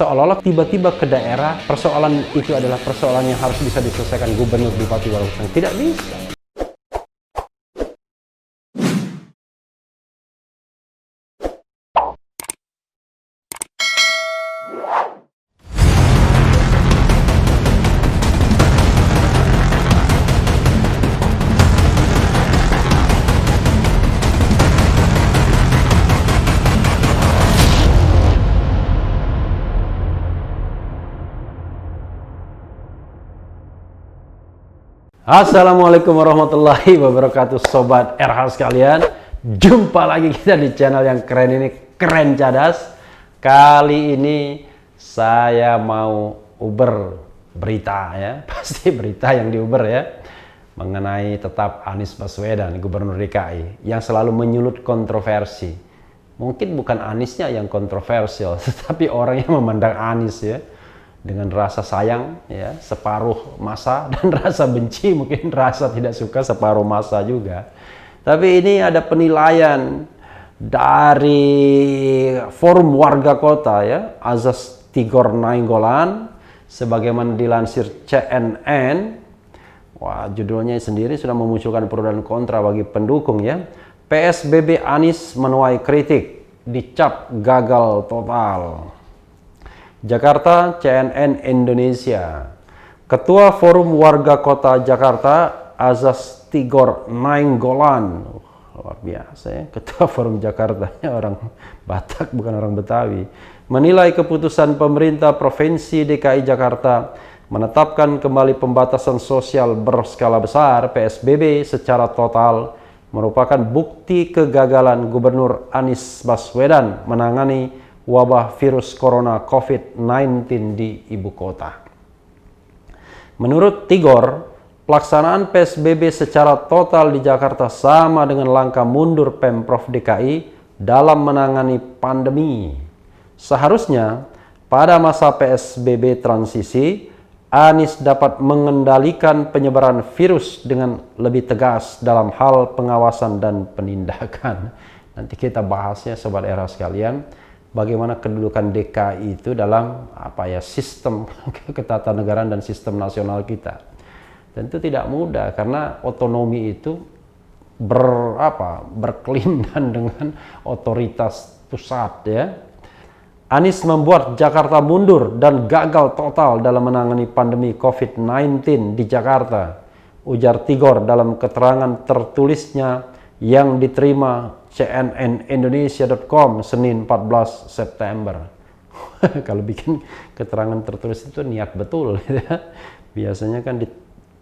seolah-olah tiba-tiba ke daerah persoalan itu adalah persoalan yang harus bisa diselesaikan gubernur, bupati, wali kota. Tidak bisa. Assalamualaikum warahmatullahi wabarakatuh, Sobat RH sekalian. Jumpa lagi kita di channel yang keren ini, Keren Cadas. Kali ini saya mau uber berita ya, pasti berita yang diuber ya, mengenai tetap Anies Baswedan, Gubernur DKI, yang selalu menyulut kontroversi. Mungkin bukan Aniesnya yang kontroversial, tetapi orang yang memandang Anies ya, dengan rasa sayang ya separuh masa, dan rasa benci, mungkin rasa tidak suka separuh masa juga. Tapi ini ada penilaian dari Forum Warga Kota ya, Azas Tigor Nainggolan, sebagaimana dilansir CNN. Wah, judulnya sendiri sudah memunculkan pro dan kontra bagi pendukung ya. PSBB Anies menuai kritik, dicap gagal total. Jakarta, CNN Indonesia. Ketua Forum Warga Kota Jakarta, Azas Tigor Nainggolan, luar biasa ya, Ketua Forum Jakarta, orang Batak bukan orang Betawi, menilai keputusan pemerintah Provinsi DKI Jakarta menetapkan kembali pembatasan sosial berskala besar (PSBB) secara total merupakan bukti kegagalan Gubernur Anies Baswedan menangani wabah virus corona COVID-19 di ibu kota. Menurut Tigor, pelaksanaan PSBB secara total di Jakarta sama dengan langkah mundur Pemprov DKI dalam menangani pandemi. Seharusnya pada masa PSBB transisi, Anies dapat mengendalikan penyebaran virus dengan lebih tegas dalam hal pengawasan dan penindakan. Nanti kita bahasnya Sobat Era sekalian, bagaimana kedudukan DKI itu dalam sistem ketatanegaraan dan sistem nasional kita. Tentu tidak mudah karena otonomi itu berkelindan dengan otoritas pusat ya. Anies membuat Jakarta mundur dan gagal total dalam menangani pandemi COVID-19 di Jakarta, ujar Tigor dalam keterangan tertulisnya yang diterima cnnindonesia.com Senin 14 September. Kalau bikin keterangan tertulis itu niat betul ya. Biasanya kan di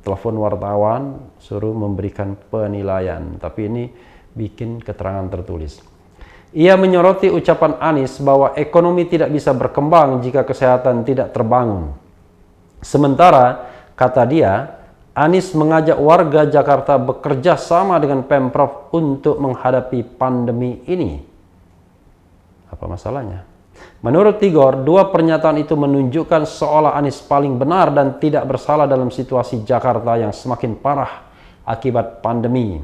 telepon wartawan suruh memberikan penilaian, tapi ini bikin keterangan tertulis. Ia menyoroti ucapan Anies bahwa ekonomi tidak bisa berkembang jika kesehatan tidak terbangun. Sementara, kata dia, Anies mengajak warga Jakarta bekerja sama dengan Pemprov untuk menghadapi pandemi ini. Apa masalahnya? Menurut Tigor, dua pernyataan itu menunjukkan seolah Anies paling benar dan tidak bersalah dalam situasi Jakarta yang semakin parah akibat pandemi.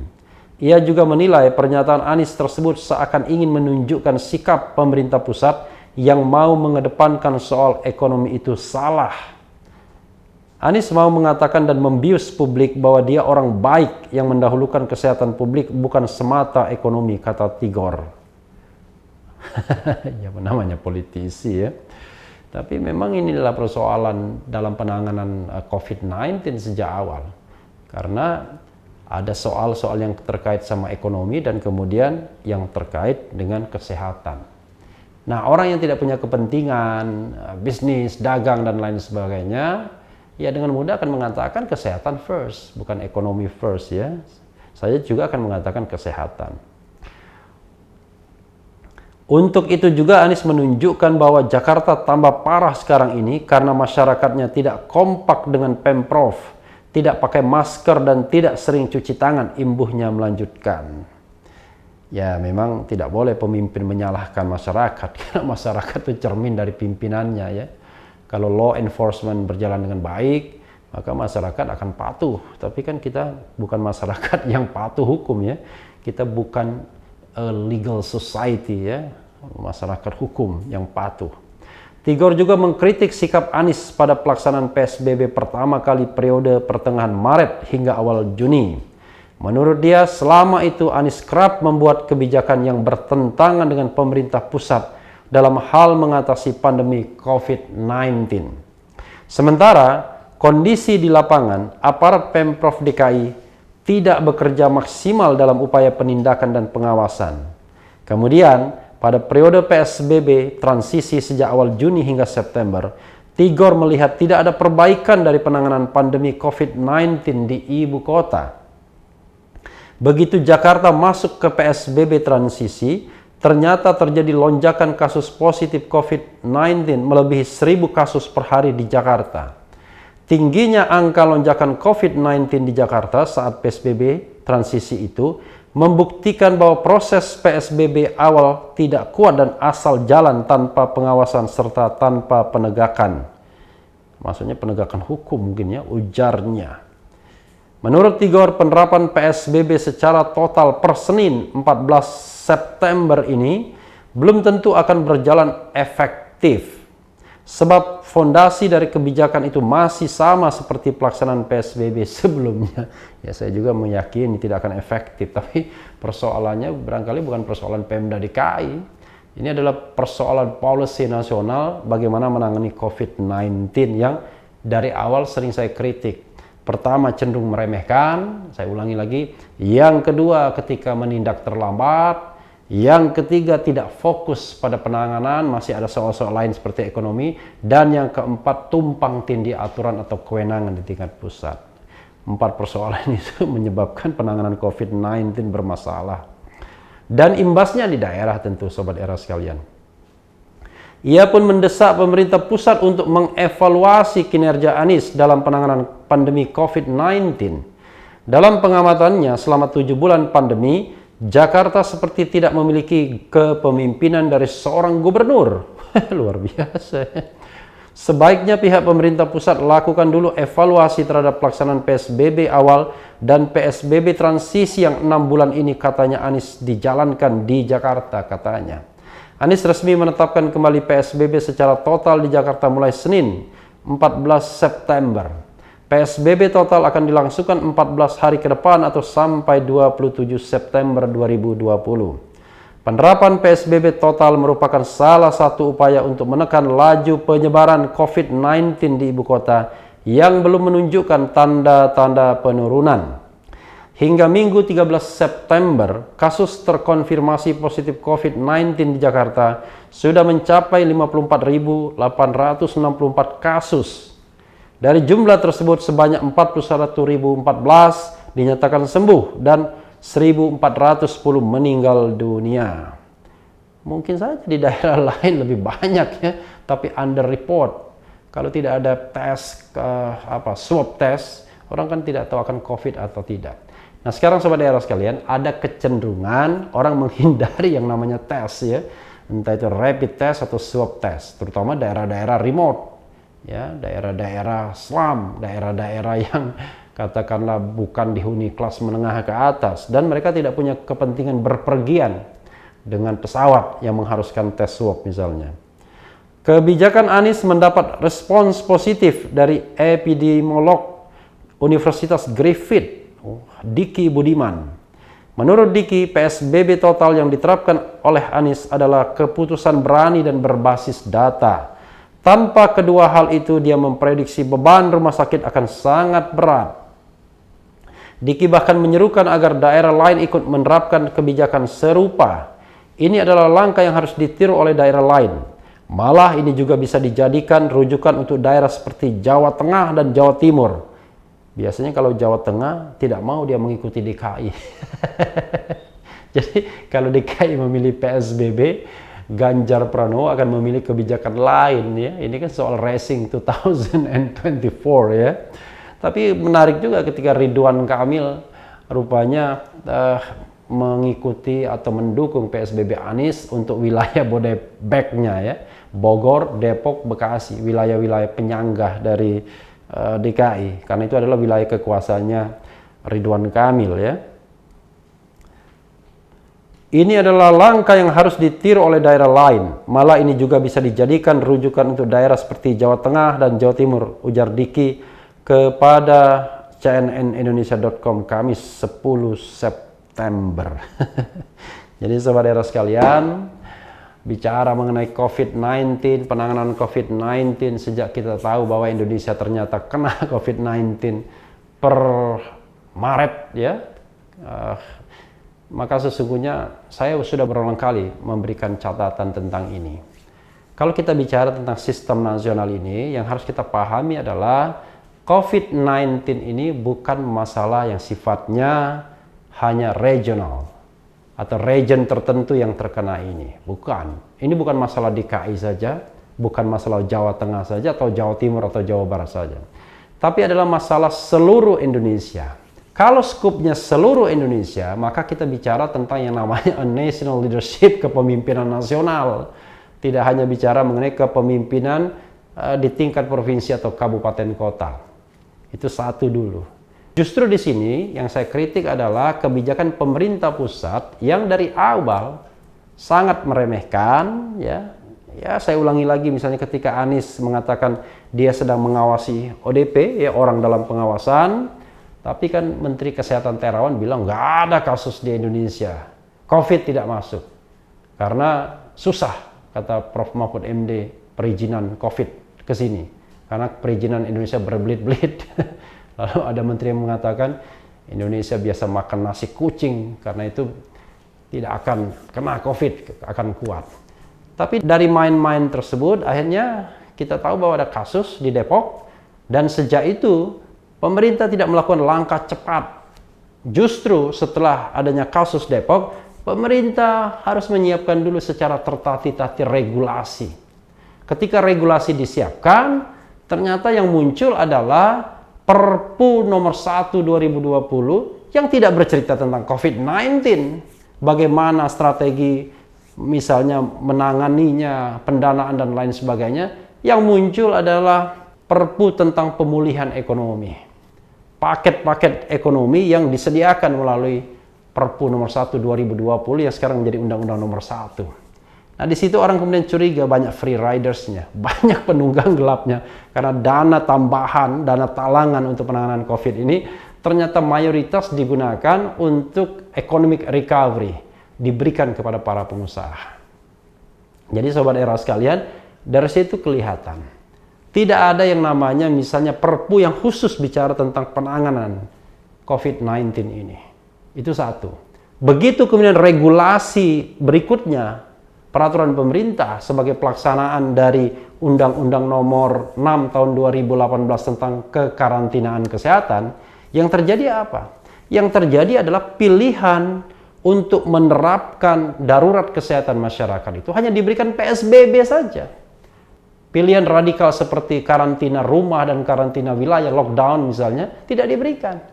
Ia juga menilai pernyataan Anies tersebut seakan ingin menunjukkan sikap pemerintah pusat yang mau mengedepankan soal ekonomi itu salah. Anies mau mengatakan dan membius publik bahwa dia orang baik yang mendahulukan kesehatan publik, bukan semata ekonomi, kata Tigor. Ya, namanya politisi ya. Tapi memang inilah persoalan dalam penanganan COVID-19 sejak awal. Karena ada soal-soal yang terkait sama ekonomi dan kemudian yang terkait dengan kesehatan. Nah, orang yang tidak punya kepentingan, bisnis, dagang, dan lain sebagainya, ya dengan mudah akan mengatakan kesehatan first, bukan ekonomi first ya. Saya juga akan mengatakan kesehatan. Untuk itu juga Anies menunjukkan bahwa Jakarta tambah parah sekarang ini karena masyarakatnya tidak kompak dengan Pemprov, tidak pakai masker dan tidak sering cuci tangan, imbuhnya melanjutkan. Ya memang tidak boleh pemimpin menyalahkan masyarakat, karena masyarakat itu cermin dari pimpinannya ya. Kalau law enforcement berjalan dengan baik, maka masyarakat akan patuh. Tapi kan kita bukan masyarakat yang patuh hukum ya. Kita bukan a legal society ya, masyarakat hukum yang patuh. Tigor juga mengkritik sikap Anies pada pelaksanaan PSBB pertama kali periode pertengahan Maret hingga awal Juni. Menurut dia, selama itu Anies kerap membuat kebijakan yang bertentangan dengan pemerintah pusat dalam hal mengatasi pandemi COVID-19. Sementara kondisi di lapangan, aparat Pemprov DKI tidak bekerja maksimal dalam upaya penindakan dan pengawasan. Kemudian, pada periode PSBB transisi sejak awal Juni hingga September, Tigor melihat tidak ada perbaikan dari penanganan pandemi COVID-19 di ibu kota. Begitu Jakarta masuk ke PSBB transisi, ternyata terjadi lonjakan kasus positif COVID-19 melebihi 1.000 kasus per hari di Jakarta. Tingginya angka lonjakan COVID-19 di Jakarta saat PSBB transisi itu membuktikan bahwa proses PSBB awal tidak kuat dan asal jalan tanpa pengawasan serta tanpa penegakan. Maksudnya penegakan hukum mungkin ya, ujarnya. Menurut Tigor, penerapan PSBB secara total per Senin 14 September ini belum tentu akan berjalan efektif. Sebab fondasi dari kebijakan itu masih sama seperti pelaksanaan PSBB sebelumnya. Ya, saya juga meyakini tidak akan efektif, tapi persoalannya barangkali bukan persoalan Pemda DKI. Ini adalah persoalan policy nasional bagaimana menangani COVID-19 yang dari awal sering saya kritik. Pertama, cenderung meremehkan, saya ulangi lagi. Yang kedua, ketika menindak terlambat. Yang ketiga, tidak fokus pada penanganan, masih ada soal-soal lain seperti ekonomi. Dan yang keempat, tumpang tindih aturan atau kewenangan di tingkat pusat. 4 persoalan itu menyebabkan penanganan COVID-19 bermasalah. Dan imbasnya di daerah tentu, Sobat Era sekalian. Ia pun mendesak pemerintah pusat untuk mengevaluasi kinerja Anies dalam penanganan pandemi COVID-19. Dalam pengamatannya selama 7 bulan pandemi, Jakarta seperti tidak memiliki kepemimpinan dari seorang gubernur. Luar biasa. Sebaiknya pihak pemerintah pusat lakukan dulu evaluasi terhadap pelaksanaan PSBB awal dan PSBB transisi yang 6 bulan ini katanya Anies dijalankan di Jakarta katanya. Anies resmi menetapkan kembali PSBB secara total di Jakarta mulai Senin 14 September. PSBB total akan dilangsungkan 14 hari ke depan atau sampai 27 September 2020. Penerapan PSBB total merupakan salah satu upaya untuk menekan laju penyebaran COVID-19 di ibu kota yang belum menunjukkan tanda-tanda penurunan. Hingga Minggu 13 September, kasus terkonfirmasi positif COVID-19 di Jakarta sudah mencapai 54.864 kasus. Dari jumlah tersebut sebanyak 41.014 dinyatakan sembuh dan 1.410 meninggal dunia. Mungkin saja di daerah lain lebih banyak ya, tapi under report. Kalau tidak ada tes swab test, orang kan tidak tahu akan COVID atau tidak. Nah, sekarang Sobat Era sekalian, ada kecenderungan orang menghindari yang namanya tes ya. Entah itu rapid test atau swab test, terutama daerah-daerah remote. Ya, daerah-daerah slum, daerah-daerah yang katakanlah bukan dihuni kelas menengah ke atas, dan mereka tidak punya kepentingan berpergian dengan pesawat yang mengharuskan tes swab misalnya. Kebijakan Anies mendapat respons positif dari epidemiolog Universitas Griffith, Diki Budiman. Menurut Diki, PSBB total yang diterapkan oleh Anies adalah keputusan berani dan berbasis data. Tanpa kedua hal itu, dia memprediksi beban rumah sakit akan sangat berat. Diki bahkan menyerukan agar daerah lain ikut menerapkan kebijakan serupa. Ini adalah langkah yang harus ditiru oleh daerah lain. Malah ini juga bisa dijadikan rujukan untuk daerah seperti Jawa Tengah dan Jawa Timur. Biasanya kalau Jawa Tengah tidak mau dia mengikuti DKI. Jadi kalau DKI memilih PSBB, Ganjar Pranowo akan memilih kebijakan lain ya. Ini kan soal racing 2024 ya. Tapi menarik juga ketika Ridwan Kamil rupanya mengikuti atau mendukung PSBB Anies untuk wilayah Bodebeknya ya. Bogor, Depok, Bekasi, wilayah-wilayah penyanggah dari DKI. Karena itu adalah wilayah kekuasaannya Ridwan Kamil ya. Ini adalah langkah yang harus ditiru oleh daerah lain. Malah ini juga bisa dijadikan rujukan untuk daerah seperti Jawa Tengah dan Jawa Timur, ujar Diki kepada cnnindonesia.com Kamis 10 September. Jadi sobat daerah sekalian, bicara mengenai COVID-19, penanganan COVID-19, sejak kita tahu bahwa Indonesia ternyata kena COVID-19 per Maret ya, maka sesungguhnya saya sudah berulang kali memberikan catatan tentang ini. Kalau kita bicara tentang sistem nasional ini, yang harus kita pahami adalah COVID-19 ini bukan masalah yang sifatnya hanya regional atau region tertentu yang terkena ini. Bukan. Ini bukan masalah DKI saja, bukan masalah Jawa Tengah saja atau Jawa Timur atau Jawa Barat saja. Tapi adalah masalah seluruh Indonesia. Kalau skupnya seluruh Indonesia, maka kita bicara tentang yang namanya a national leadership, kepemimpinan nasional. Tidak hanya bicara mengenai kepemimpinan di tingkat provinsi atau kabupaten kota. Itu satu dulu. Justru di sini yang saya kritik adalah kebijakan pemerintah pusat yang dari awal sangat meremehkan, ya. Ya, saya ulangi lagi, misalnya ketika Anies mengatakan dia sedang mengawasi ODP, ya, orang dalam pengawasan. Tapi kan Menteri Kesehatan Terawan bilang nggak ada kasus di Indonesia, COVID tidak masuk. Karena susah, kata Prof. Mahfud MD, perizinan COVID ke sini. Karena perizinan Indonesia berbelit-belit. Lalu ada Menteri yang mengatakan Indonesia biasa makan nasi kucing, karena itu tidak akan kena COVID, akan kuat. Tapi dari main-main tersebut, akhirnya kita tahu bahwa ada kasus di Depok, dan sejak itu pemerintah tidak melakukan langkah cepat. Justru setelah adanya kasus Depok, pemerintah harus menyiapkan dulu secara tertati-tati regulasi. Ketika regulasi disiapkan, ternyata yang muncul adalah Perpu nomor 1 2020 yang tidak bercerita tentang COVID-19. Bagaimana strategi misalnya menanganinya, pendanaan dan lain sebagainya. Yang muncul adalah Perpu tentang pemulihan ekonomi. Paket-paket ekonomi yang disediakan melalui Perpu nomor 1 2020 yang sekarang menjadi Undang-Undang nomor 1. Nah, di situ orang kemudian curiga banyak free riders-nya, banyak penunggang gelapnya, karena dana tambahan, dana talangan untuk penanganan COVID ini ternyata mayoritas digunakan untuk economic recovery, diberikan kepada para pengusaha. Jadi sobat era sekalian, dari situ kelihatan tidak ada yang namanya misalnya Perpu yang khusus bicara tentang penanganan COVID-19 ini. Itu satu. Begitu kemudian regulasi berikutnya, peraturan pemerintah sebagai pelaksanaan dari Undang-Undang nomor 6 tahun 2018 tentang kekarantinaan kesehatan, yang terjadi apa? Yang terjadi adalah pilihan untuk menerapkan darurat kesehatan masyarakat itu hanya diberikan PSBB saja. Pilihan radikal seperti karantina rumah dan karantina wilayah, lockdown misalnya, tidak diberikan.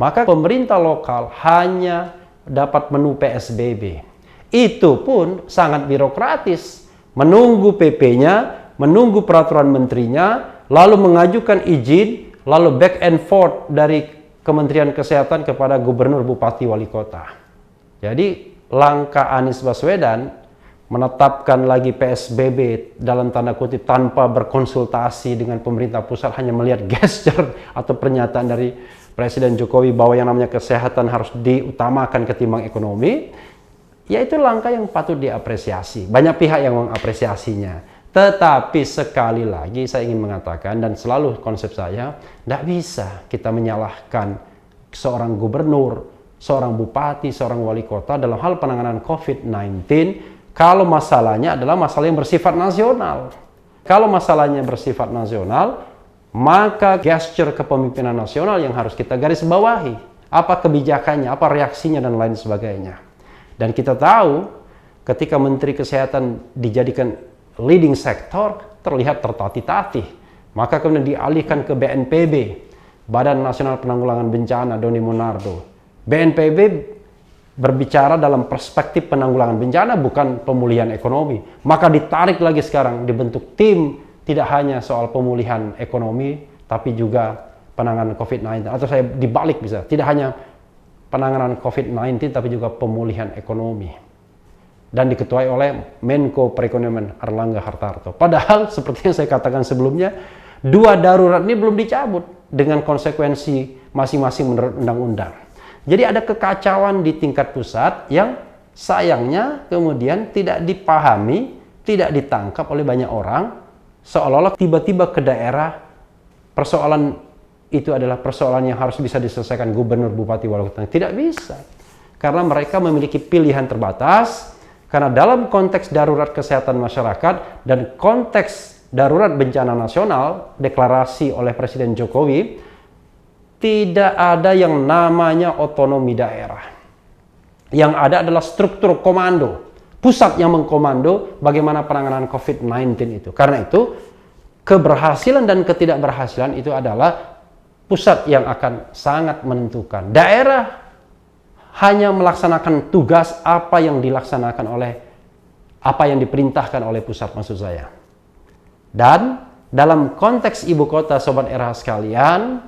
Maka pemerintah lokal hanya dapat menu PSBB. Itu pun sangat birokratis. Menunggu PP-nya, menunggu peraturan menterinya, lalu mengajukan izin, lalu back and forth dari Kementerian Kesehatan kepada gubernur, bupati, wali kota. Jadi langkah Anies Baswedan menetapkan lagi PSBB dalam tanda kutip tanpa berkonsultasi dengan pemerintah pusat, hanya melihat gesture atau pernyataan dari Presiden Jokowi bahwa yang namanya kesehatan harus diutamakan ketimbang ekonomi, yaitu langkah yang patut diapresiasi. Banyak pihak yang mengapresiasinya. Tetapi sekali lagi saya ingin mengatakan, dan selalu konsep saya, tidak bisa kita menyalahkan seorang gubernur, seorang bupati, seorang wali kota dalam hal penanganan COVID-19 kalau masalahnya adalah masalah yang bersifat nasional. Kalau masalahnya bersifat nasional, maka gesture kepemimpinan nasional yang harus kita garis bawahi. Apa kebijakannya, apa reaksinya, dan lain sebagainya. Dan kita tahu ketika Menteri Kesehatan dijadikan leading sector, terlihat tertatih-tatih. Maka kemudian dialihkan ke BNPB, Badan Nasional Penanggulangan Bencana, Doni Monardo. BNPB berbicara dalam perspektif penanggulangan bencana, bukan pemulihan ekonomi. Maka ditarik lagi sekarang, dibentuk tim, tidak hanya soal pemulihan ekonomi, tapi juga penanganan COVID-19. Atau saya dibalik bisa, tidak hanya penanganan COVID-19, tapi juga pemulihan ekonomi. dan diketuai oleh Menko Perekonomian Airlangga Hartarto. Padahal seperti yang saya katakan sebelumnya, 2 darurat ini belum dicabut dengan konsekuensi masing-masing menurut undang-undang. Jadi ada kekacauan di tingkat pusat yang sayangnya kemudian tidak dipahami, tidak ditangkap oleh banyak orang, seolah-olah tiba-tiba ke daerah persoalan itu adalah persoalan yang harus bisa diselesaikan gubernur, bupati, wali kota. Tidak bisa. Karena mereka memiliki pilihan terbatas, karena dalam konteks darurat kesehatan masyarakat dan konteks darurat bencana nasional, deklarasi oleh Presiden Jokowi, tidak ada yang namanya otonomi daerah. Yang ada adalah struktur komando, pusat yang mengkomando bagaimana penanganan COVID-19 itu. Karena itu, keberhasilan dan ketidakberhasilan itu adalah pusat yang akan sangat menentukan. Daerah hanya melaksanakan tugas apa yang dilaksanakan oleh, apa yang diperintahkan oleh pusat, maksud saya. Dan dalam konteks ibu kota, Sobat RH sekalian,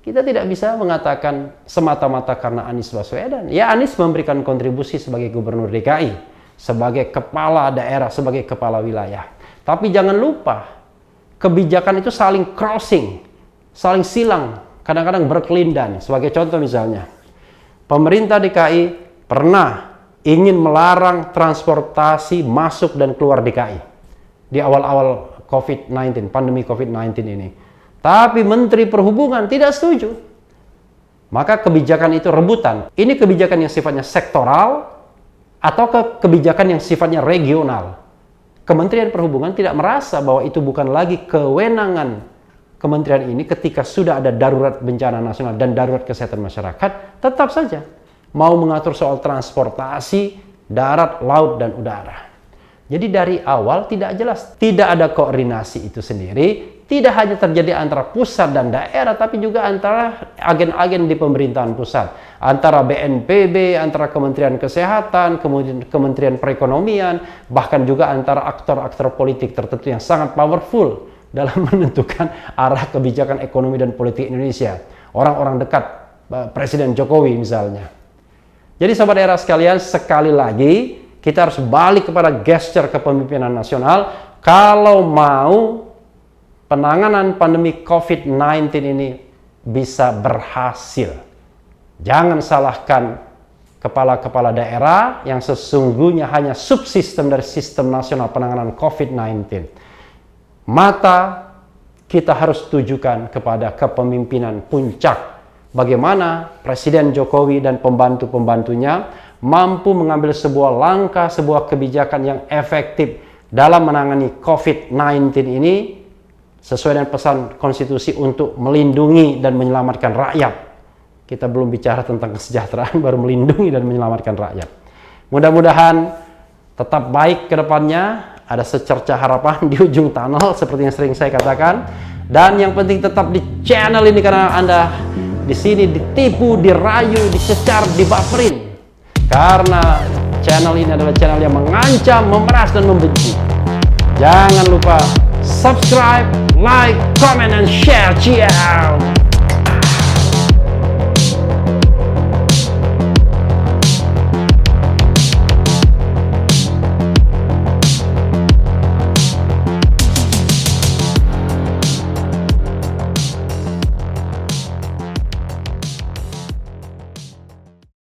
kita tidak bisa mengatakan semata-mata karena Anies Baswedan. Ya, Anies memberikan kontribusi sebagai gubernur DKI, sebagai kepala daerah, sebagai kepala wilayah. Tapi jangan lupa, kebijakan itu saling crossing, saling silang, kadang-kadang berkelindan. Sebagai contoh misalnya, pemerintah DKI pernah ingin melarang transportasi masuk dan keluar DKI di awal-awal COVID-19, pandemi COVID-19 ini. Tapi Menteri Perhubungan tidak setuju. Maka kebijakan itu rebutan. Ini kebijakan yang sifatnya sektoral atau kebijakan yang sifatnya regional. Kementerian Perhubungan tidak merasa bahwa itu bukan lagi kewenangan kementerian ini ketika sudah ada darurat bencana nasional dan darurat kesehatan masyarakat, tetap saja mau mengatur soal transportasi, darat, laut, dan udara. Jadi dari awal tidak jelas, tidak ada koordinasi itu sendiri, tidak hanya terjadi antara pusat dan daerah, tapi juga antara agen-agen di pemerintahan pusat, antara BNPB, antara Kementerian Kesehatan, kemudian Kementerian Perekonomian, bahkan juga antara aktor-aktor politik tertentu yang sangat powerful dalam menentukan arah kebijakan ekonomi dan politik Indonesia. Orang-orang dekat Presiden Jokowi misalnya. Jadi Sobat Era sekalian, sekali lagi kita harus balik kepada gesture kepemimpinan nasional kalau mau penanganan pandemi COVID-19 ini bisa berhasil. Jangan salahkan kepala-kepala daerah yang sesungguhnya hanya subsistem dari sistem nasional penanganan COVID-19. Mata kita harus tujukan kepada kepemimpinan puncak. Bagaimana Presiden Jokowi dan pembantu-pembantunya mampu mengambil sebuah langkah, sebuah kebijakan yang efektif dalam menangani COVID-19 ini sesuai dengan pesan konstitusi untuk melindungi dan menyelamatkan rakyat. Kita belum bicara tentang kesejahteraan, baru melindungi dan menyelamatkan rakyat. Mudah-mudahan tetap baik ke depannya. Ada secerca harapan di ujung tunnel seperti yang sering saya katakan. Dan yang penting tetap di channel ini karena Anda di sini ditipu, dirayu, dicecar, dibaperin. Karena channel ini adalah channel yang mengancam, memeras, dan membenci. Jangan lupa subscribe, like, comment, and share. Ciao!